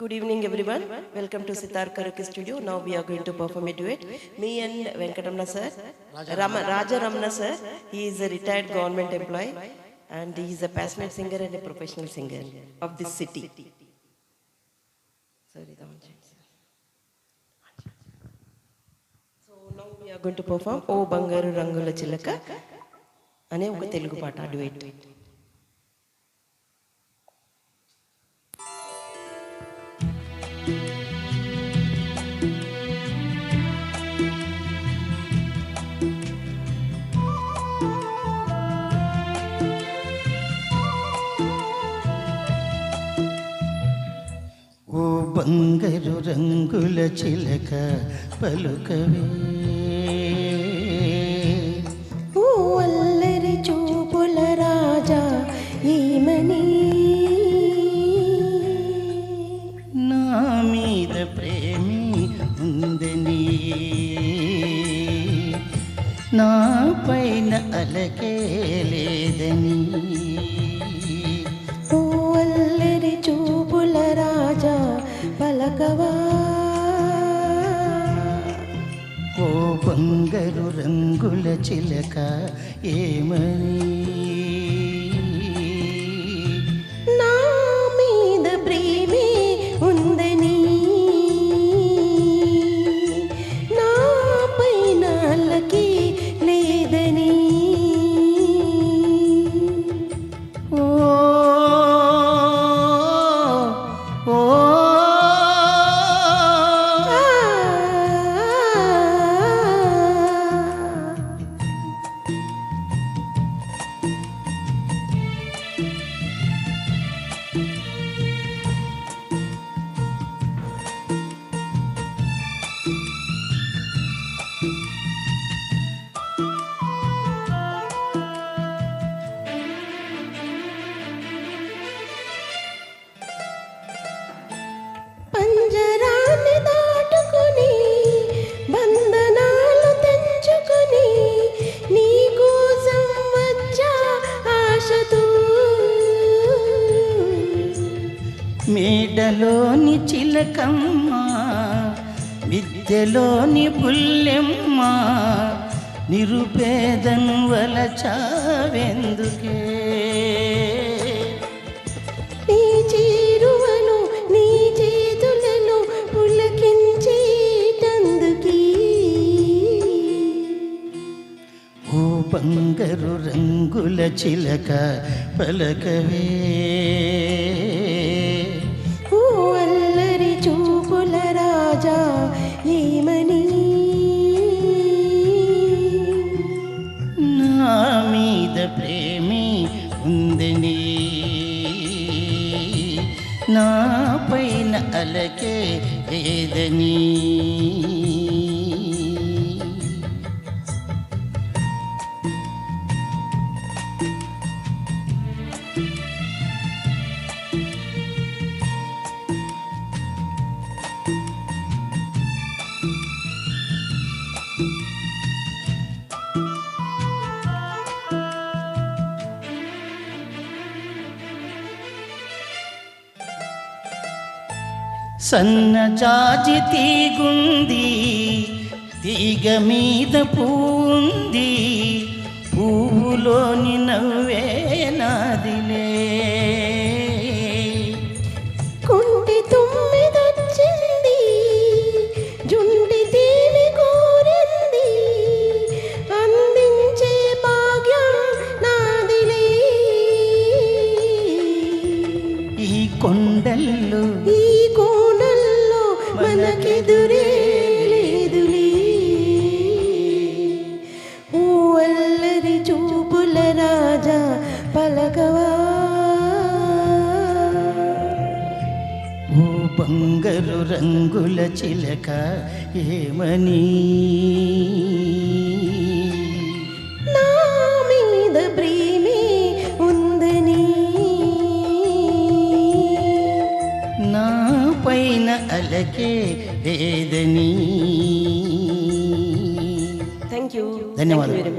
Good evening, everyone. Welcome to Sitar Karaoke Studio. Now we are going to perform a duet. Me and Venkatamna sir, Raja Ramana sir. He is a retired government employee and he is a passionate singer and a professional singer of this city. Sorry, so now we are going to perform O Bangaru Rangula Chilaka ane oka Telugu paata duet. ఓ బంగారు రంగుల చిలక పలుకవే, ఓ అల్లరి చూపుల రాజా ఈమని, నా మీద ప్రేమి ఉందని, నా పైన అలకే లేదని. ఓ అల్లరి చూపుల రాజా పలకవా, ఓ బంగారు రంగుల చిలక ఏమని, నా మీద ప్రేమే ఉందని, నా పైన అల్లకి లేదని. ఓ ఓ పంజరాన్ని దాటుకొని బంధనాలు తెంచుకొని నీ కోసం వచ్చా ఆశతో, మేడలోని చిలకమ్మ, విద్యలోని పుల్లెమ్మ, నిరుపేదను వలచావెందుకే. నీ చేరువను నీ చేతులను పులకించేటందుకీ. ఓ బంగారు రంగుల చిలక పలకవే, ఓ అల్లరి చూపుల రాజా ఏమని, నా మీద ప్రేమి ఉందని, నా పైన అలకే లేదని. సన్నజాజి తీగుంది, తీగ మీద పూంది, పువ్వులోని నవ్వే నాదిలే. కుంటి తుమ్మిదొచ్చింది, జుంటి తేనె కోరింది, అందించే భాగ్యం నాదిలే. ఈ కొండల్లో ఈ కోణల్లో మనకెదురే లేదులే. ఓ అల్లరి చూపుల రాజా పలకవా, ఓ బంగారు రంగుల చిలక ఏమని, నా మీద ప్రేమే ఉందని, నా పైన అలకే లేదని. థ్యాంక్ యూ ధన్యవాదాలు.